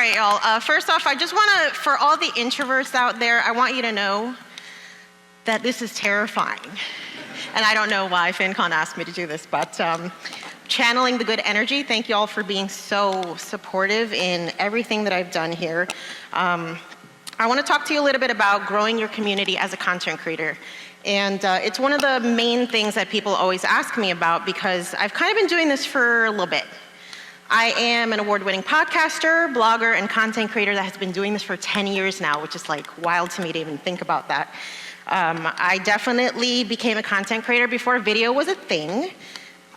right, y'all. First off, I just want to, for all the introverts out there, I want you to know that this is terrifying. And I don't know why FinCon asked me to do this, but channeling the good energy, thank you all for being so supportive in everything that I've done here. I want to talk to you a little bit about growing your community as a content creator. And it's one of the main things that people always ask me about because I've kind of been doing this for a little bit. I am an award-winning podcaster, blogger, and content creator that has been doing this for 10 years now, which is like wild to me to even think about that. I definitely became a content creator before video was a thing.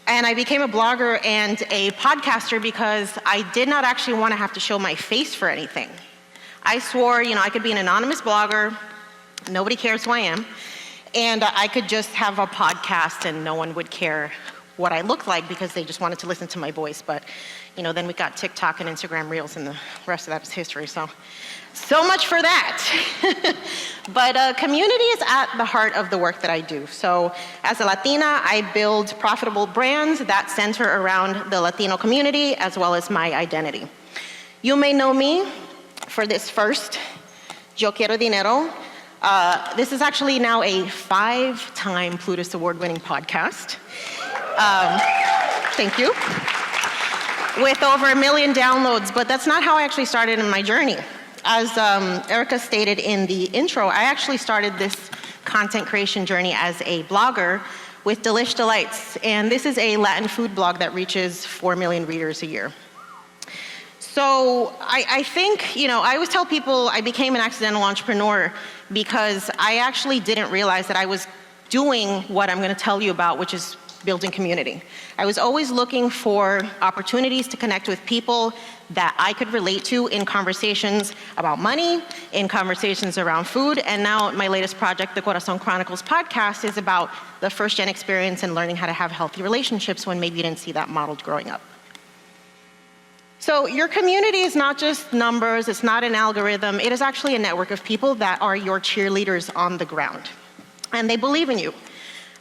And I became a blogger and a podcaster because I did not actually want to have to show my face for anything. I swore, I could be an anonymous blogger, nobody cares who I am, and I could just have a podcast and no one would care what I looked like because they just wanted to listen to my voice. But, then we got TikTok and Instagram Reels and the rest of that is history. So much for that. But community is at the heart of the work that I do. So as a Latina, I build profitable brands that center around the Latino community as well as my identity. You may know me for this first, Yo Quiero Dinero. This is actually now a 5-time Plutus Award-winning podcast. Thank you. With over 1 million downloads, but that's not how I actually started in my journey. As Erica stated in the intro, I actually started this content creation journey as a blogger with Delish Delights, and this is a Latin food blog that reaches 4 million readers a year. So I think, I always tell people I became an accidental entrepreneur because I actually didn't realize that I was doing what I'm going to tell you about, which is building community. I was always looking for opportunities to connect with people that I could relate to in conversations about money, in conversations around food, and now my latest project, the Corazon Chronicles podcast, is about the first-gen experience and learning how to have healthy relationships when maybe you didn't see that modeled growing up. So your community is not just numbers, it's not an algorithm, it is actually a network of people that are your cheerleaders on the ground. And they believe in you.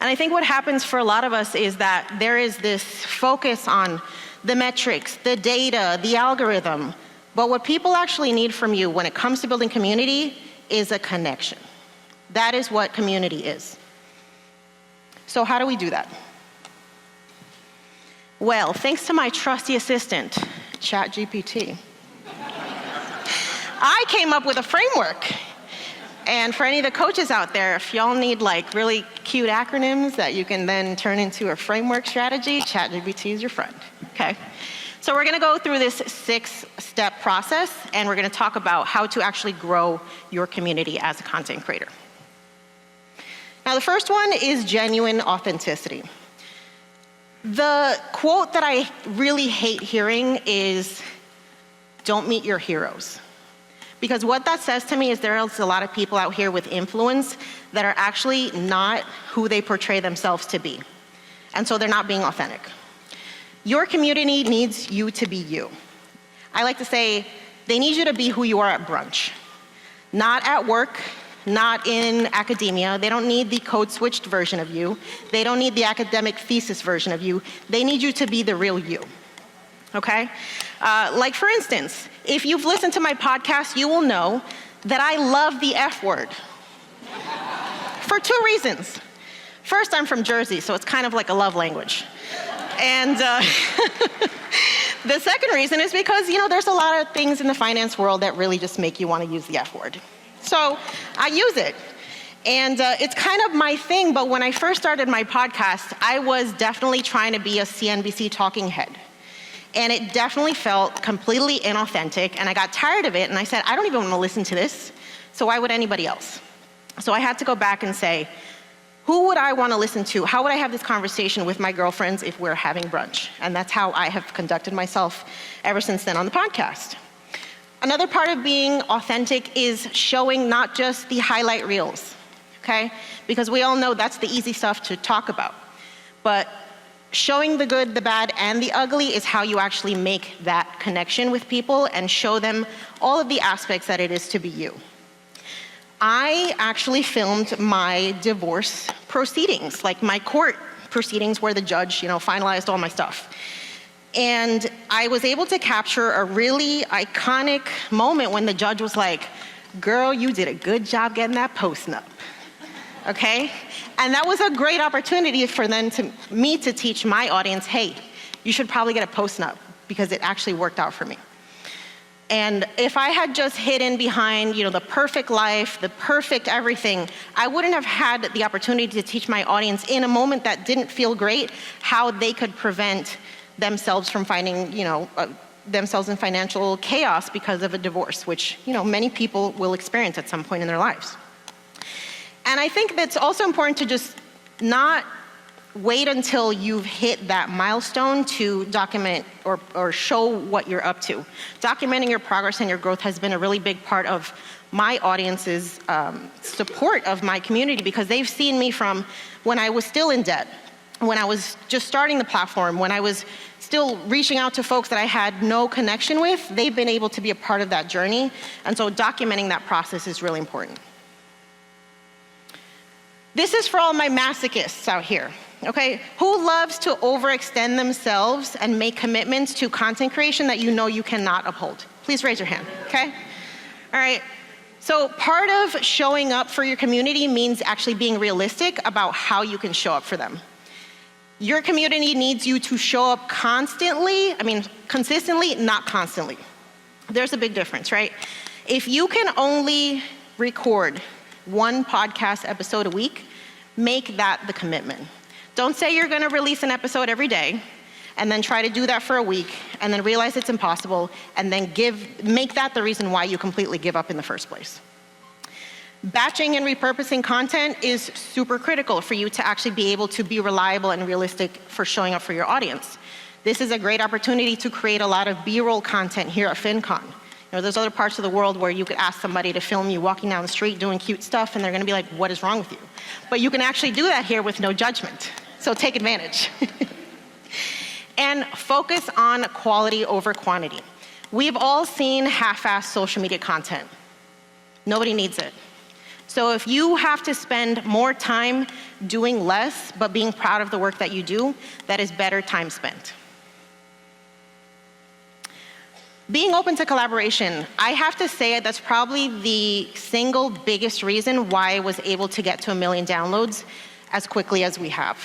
And I think what happens for a lot of us is that there is this focus on the metrics, the data, the algorithm. But what people actually need from you when it comes to building community is a connection. That is what community is. So how do we do that? Well, thanks to my trusty assistant, ChatGPT, I came up with a framework. And for any of the coaches out there, if y'all need really cute acronyms that you can then turn into a framework strategy, ChatGPT is your friend, okay? So we're gonna go through this 6-step process and we're gonna talk about how to actually grow your community as a content creator. Now the first one is genuine authenticity. The quote that I really hate hearing is, don't meet your heroes. Because what that says to me is there's a lot of people out here with influence that are actually not who they portray themselves to be. And so they're not being authentic. Your community needs you to be you. I like to say they need you to be who you are at brunch. Not at work, not in academia. They don't need the code switched version of you. They don't need the academic thesis version of you. They need you to be the real you. Okay? Like for instance, if you've listened to my podcast, you will know that I love the F word. For 2 reasons. First, I'm from Jersey, so it's kind of like a love language. And the second reason is because, there's a lot of things in the finance world that really just make you want to use the F word. So I use it. And it's kind of my thing, but when I first started my podcast, I was definitely trying to be a CNBC talking head. And it definitely felt completely inauthentic, and I got tired of it, and I said, I don't even want to listen to this, so why would anybody else? So I had to go back and say, who would I want to listen to? How would I have this conversation with my girlfriends if we're having brunch? And that's how I have conducted myself ever since then on the podcast. Another part of being authentic is showing not just the highlight reels, okay? Because we all know that's the easy stuff to talk about. But showing the good, the bad, and the ugly is how you actually make that connection with people and show them all of the aspects that it is to be you. I actually filmed my divorce proceedings, like my court proceedings where the judge, finalized all my stuff. And I was able to capture a really iconic moment when the judge was like, girl, you did a good job getting that post up, okay? And that was a great opportunity for me to teach my audience, hey, you should probably get a post up, because it actually worked out for me. And if I had just hidden behind, the perfect life, the perfect everything, I wouldn't have had the opportunity to teach my audience in a moment that didn't feel great, how they could prevent themselves from finding, themselves in financial chaos because of a divorce, which, many people will experience at some point in their lives. And I think that's also important to just not wait until you've hit that milestone to document or show what you're up to. Documenting your progress and your growth has been a really big part of my audience's support of my community, because they've seen me from when I was still in debt, when I was just starting the platform, when I was still reaching out to folks that I had no connection with. They've been able to be a part of that journey. And so documenting that process is really important. This is for all my masochists out here. Okay, who loves to overextend themselves and make commitments to content creation that you cannot uphold? Please raise your hand, okay? All right, so part of showing up for your community means actually being realistic about how you can show up for them. Your community needs you to show up consistently, not constantly. There's a big difference, right? If you can only record one podcast episode a week, make that the commitment. Don't say you're gonna release an episode every day and then try to do that for a week and then realize it's impossible and then make that the reason why you completely give up in the first place. Batching and repurposing content is super critical for you to actually be able to be reliable and realistic for showing up for your audience. This is a great opportunity to create a lot of B-roll content here at FinCon. There's other parts of the world where you could ask somebody to film you walking down the street doing cute stuff and they're gonna be like, what is wrong with you? But you can actually do that here with no judgment. So take advantage. And focus on quality over quantity. We've all seen half-assed social media content. Nobody needs it. So if you have to spend more time doing less, but being proud of the work that you do, that is better time spent. Being open to collaboration, I have to say that's probably the single biggest reason why I was able to get to 1 million downloads as quickly as we have.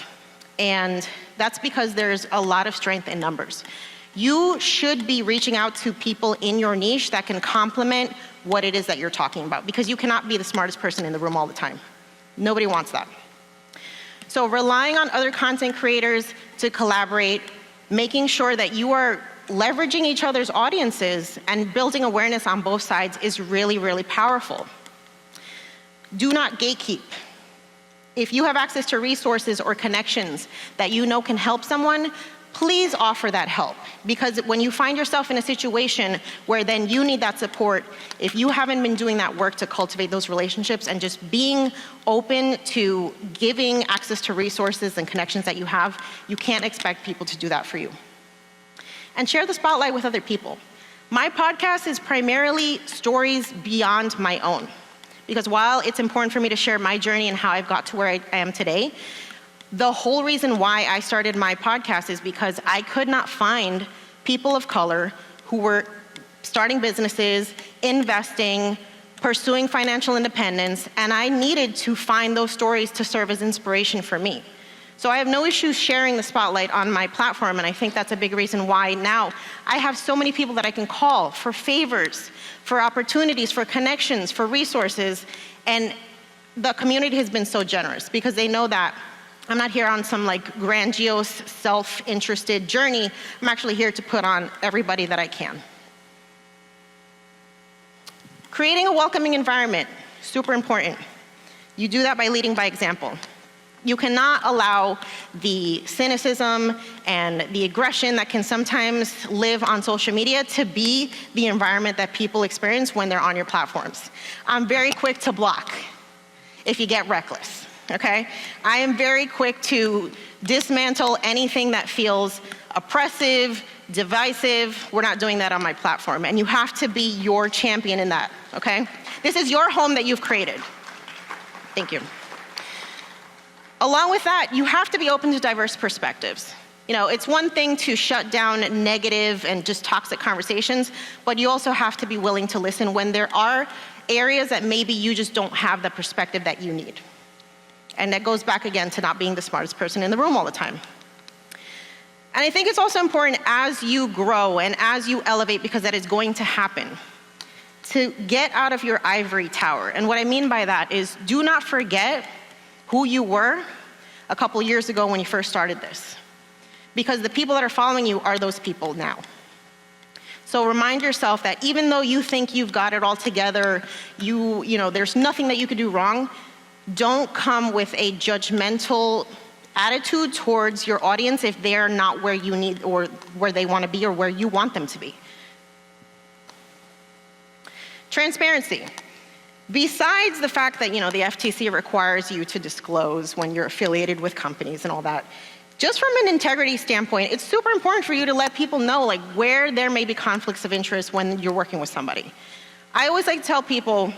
And that's because there's a lot of strength in numbers. You should be reaching out to people in your niche that can complement what it is that you're talking about, because you cannot be the smartest person in the room all the time. Nobody wants that. So relying on other content creators to collaborate, making sure that you are leveraging each other's audiences and building awareness on both sides is really, really powerful. Do not gatekeep. If you have access to resources or connections that can help someone, please offer that help. Because when you find yourself in a situation where then you need that support, if you haven't been doing that work to cultivate those relationships and just being open to giving access to resources and connections that you have, you can't expect people to do that for you. And share the spotlight with other people. My podcast is primarily stories beyond my own. Because while it's important for me to share my journey and how I've got to where I am today, the whole reason why I started my podcast is because I could not find people of color who were starting businesses, investing, pursuing financial independence, and I needed to find those stories to serve as inspiration for me. So I have no issues sharing the spotlight on my platform, and I think that's a big reason why now I have so many people that I can call for favors, for opportunities, for connections, for resources, and the community has been so generous because they know that I'm not here on some grandiose, self-interested journey. I'm actually here to put on everybody that I can. Creating a welcoming environment, super important. You do that by leading by example. You cannot allow the cynicism and the aggression that can sometimes live on social media to be the environment that people experience when they're on your platforms. I'm very quick to block if you get reckless, okay? I am very quick to dismantle anything that feels oppressive, divisive. We're not doing that on my platform, and you have to be your champion in that, okay? This is your home that you've created. Thank you. Along with that, you have to be open to diverse perspectives. It's one thing to shut down negative and just toxic conversations, but you also have to be willing to listen when there are areas that maybe you just don't have the perspective that you need. And that goes back again to not being the smartest person in the room all the time. And I think it's also important as you grow and as you elevate, because that is going to happen, to get out of your ivory tower. And what I mean by that is, do not forget who you were a couple years ago when you first started this. Because the people that are following you are those people now. So remind yourself that even though you think you've got it all together, there's nothing that you could do wrong, don't come with a judgmental attitude towards your audience if they're not where you need or where they want to be or where you want them to be. Transparency. Besides the fact that, the FTC requires you to disclose when you're affiliated with companies and all that, just from an integrity standpoint, it's super important for you to let people know where there may be conflicts of interest when you're working with somebody. I always like to tell people,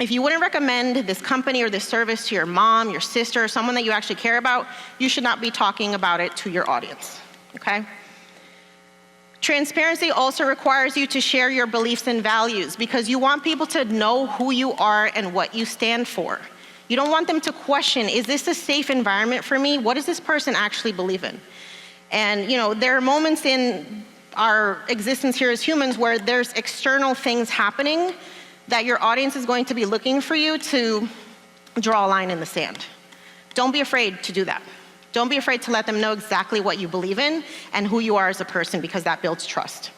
if you wouldn't recommend this company or this service to your mom, your sister, or someone that you actually care about, you should not be talking about it to your audience, okay? Transparency also requires you to share your beliefs and values, because you want people to know who you are and what you stand for. You don't want them to question, is this a safe environment for me? What does this person actually believe in? And there are moments in our existence here as humans where there's external things happening that your audience is going to be looking for you to draw a line in the sand. Don't be afraid to do that. Don't be afraid to let them know exactly what you believe in and who you are as a person, because that builds trust.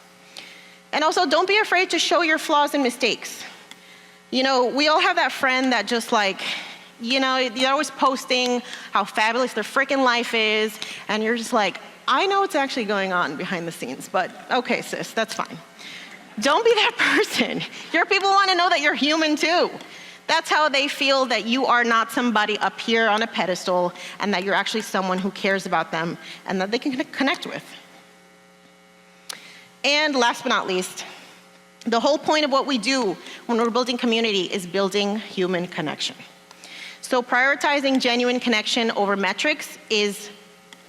And also, don't be afraid to show your flaws and mistakes. We all have that friend that just they're always posting how fabulous their freaking life is, and you're just like, I know what's actually going on behind the scenes, but okay, sis, that's fine. Don't be that person. Your people want to know that you're human too. That's how they feel that you are not somebody up here on a pedestal, and that you're actually someone who cares about them and that they can connect with. And last but not least, the whole point of what we do when we're building community is building human connection. So prioritizing genuine connection over metrics is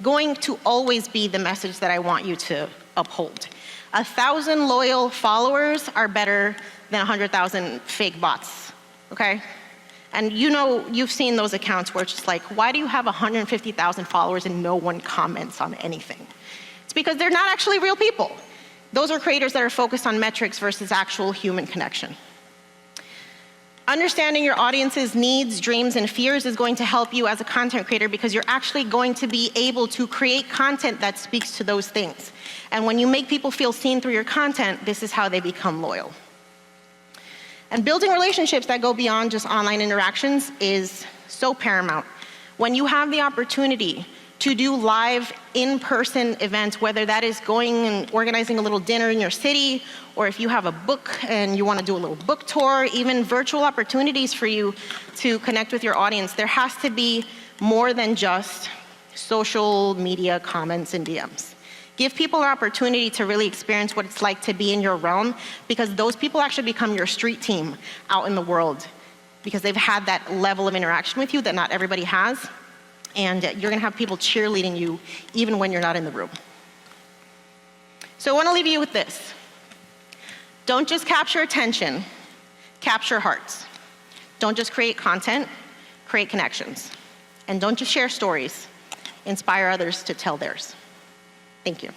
going to always be the message that I want you to uphold. 1,000 loyal followers are better than 100,000 fake bots, okay? And you've seen those accounts where it's just like, why do you have 150,000 followers and no one comments on anything? It's because they're not actually real people. Those are creators that are focused on metrics versus actual human connection. Understanding your audience's needs, dreams, and fears is going to help you as a content creator, because you're actually going to be able to create content that speaks to those things. And when you make people feel seen through your content, this is how they become loyal. And building relationships that go beyond just online interactions is so paramount. When you have the opportunity to do live in-person events, whether that is going and organizing a little dinner in your city, or if you have a book and you want to do a little book tour, even virtual opportunities for you to connect with your audience, there has to be more than just social media comments and DMs. Give people an opportunity to really experience what it's like to be in your realm, because those people actually become your street team out in the world, because they've had that level of interaction with you that not everybody has. And you're gonna have people cheerleading you even when you're not in the room. So I wanna leave you with this. Don't just capture attention, capture hearts. Don't just create content, create connections. And don't just share stories, inspire others to tell theirs. Thank you.